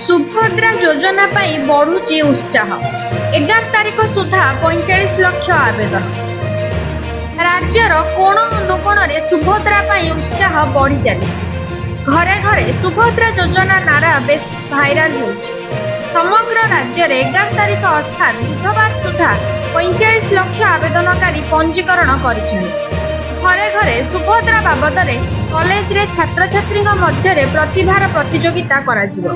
ସୁଭଦ୍ରା ଯୋଜନା ପାଇଁ ବଢୁଛି ଉତ୍ସାହ। 11 ତାରିଖ ସୁଦ୍ଧା 45 ଲକ୍ଷ ଆବେଦନ। ରାଜ୍ୟର କୋଣ ଅନୁକୋଣରେ ସୁଭଦ୍ରା ପାଇଁ ଉତ୍ସାହ ବଢି ଚାଲିଛି। ଘରେ ଘରେ ସୁଭଦ୍ରା ଯୋଜନା ନାରା ବେଶ ଭାଇରାଲ ହେଉଛି। ସମଗ୍ର ରାଜ୍ୟରେ 11 ତାରିଖ ଅର୍ଥାତ୍ ବୁଧବାର ସୁଦ୍ଧା 45 ଲକ୍ଷ ଆବେଦନକାରୀ ପଞ୍ଜୀକରଣ କରିଛନ୍ତି। ଘରେ ଘରେ ସୁଭଦ୍ରା ବାବଦରେ କଲେଜରେ ଛାତ୍ରଛାତ୍ରୀଙ୍କ ମଧ୍ୟରେ ପ୍ରତିଭାର ପ୍ରତିଯୋଗିତା କରାଯିବ।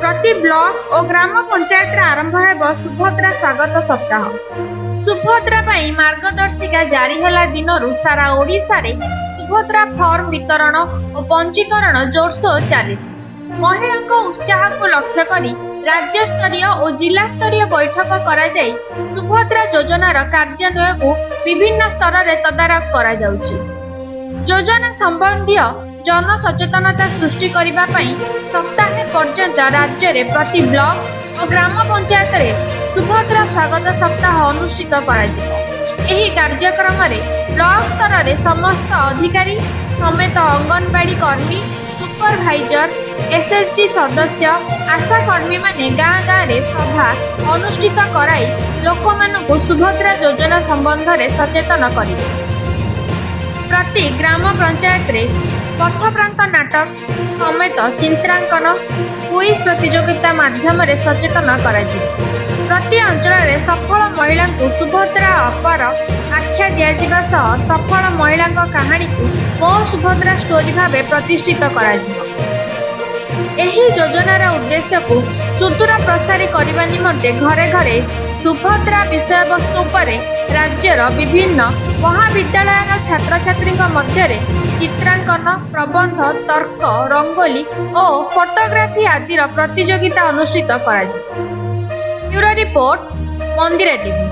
ପ୍ରତି ବ୍ଲକ ଓ ଗ୍ରାମ ପଞ୍ଚାୟତରେ ଆରମ୍ଭ ହେବ ସୁଭଦ୍ରା ସ୍ୱାଗତ ସପ୍ତାହ। ସୁଭଦ୍ରା ପାଇଁ ମାର୍ଗଦର୍ଶିକା ଜାରି ହେଲା ଦିନରୁ ସାରା ଓଡ଼ିଶାରେ ସୁଭଦ୍ରା ଫର୍ମ ବିତରଣ ଓ ପଞ୍ଜୀକରଣ ଜୋରସୋର ଚାଲିଛି। ମହିଳାଙ୍କ ଉତ୍ସାହକୁ ଲକ୍ଷ୍ୟ କରି ରାଜ୍ୟସ୍ତରୀୟ ଓ ଜିଲ୍ଲାସ୍ତରୀୟ ବୈଠକ କରାଯାଇ ସୁଭଦ୍ରା ଯୋଜନାର କାର୍ଯ୍ୟାନ୍ୱୟକୁ ବିଭିନ୍ନ ସ୍ତରରେ ତଦାରଖ କରାଯାଉଛି। ଯୋଜନା ସମ୍ବନ୍ଧୀୟ ଜନସଚେତନତା ସୃଷ୍ଟି କରିବା ପାଇଁ ସପ୍ତାହେ ପର୍ଯ୍ୟନ୍ତ ରାଜ୍ୟରେ ପ୍ରତି ବ୍ଲକ ଓ ଗ୍ରାମ ପଞ୍ଚାୟତରେ ସୁଭଦ୍ରା ସ୍ୱାଗତ ସପ୍ତାହ ଅନୁଷ୍ଠିତ କରାଯିବ। ଏହି କାର୍ଯ୍ୟକ୍ରମରେ ବ୍ଲକ ସ୍ତରରେ ସମସ୍ତ ଅଧିକାରୀ ସମେତ ଅଙ୍ଗନବାଡି କର୍ମୀ, ସୁପରଭାଇଜର, ଏସଏଚଜି ସଦସ୍ୟ, ଆଶା କର୍ମୀମାନେ ଗାଁ ଗାଁରେ ସଭା ଅନୁଷ୍ଠିତ କରାଇ ଲୋକମାନଙ୍କୁ ସୁଭଦ୍ରା ଯୋଜନା ସମ୍ବନ୍ଧରେ ସଚେତନ କରିବେ। ପ୍ରତି ଗ୍ରାମ ପଞ୍ଚାୟତରେ ପଥପ୍ରାନ୍ତ ନାଟକ ସମେତ ଚିତ୍ରାଙ୍କନ, କୁଇଜ ପ୍ରତିଯୋଗିତା ମାଧ୍ୟମରେ ସଚେତନ କରାଯିବ। ପ୍ରତି ଅଞ୍ଚଳରେ ସଫଳ ମହିଳାଙ୍କୁ ସୁଭଦ୍ରା ଅପର ଆଖ୍ୟା ଦିଆଯିବା ସହ ସଫଳ ମହିଳାଙ୍କ କାହାଣୀକୁ ମୋ ସୁଭଦ୍ରା ଷ୍ଟୋରି ଭାବେ ପ୍ରତିଷ୍ଠିତ କରାଯିବ। ଏହି ଯୋଜନାର ଉଦ୍ଦେଶ୍ୟକୁ ସୁଦୂର ପ୍ରସାରୀ କରିବା ନିମନ୍ତେ ଘରେ ଘରେ ସୁଭଦ୍ରା ବିଷୟବସ୍ତୁ ଉପରେ ରାଜ୍ୟର ବିଭିନ୍ନ ମହାବିଦ୍ୟାଳୟର ଛାତ୍ରଛାତ୍ରୀଙ୍କ ମଧ୍ୟରେ ଚିତ୍ରାଙ୍କନ, ପ୍ରବନ୍ଧ, ତର୍କ, ରଙ୍ଗୋଲି ଓ ଫଟୋଗ୍ରାଫି ଆଦିର ପ୍ରତିଯୋଗିତା ଅନୁଷ୍ଠିତ କରାଯିବ। Bureau report, Mandira TV.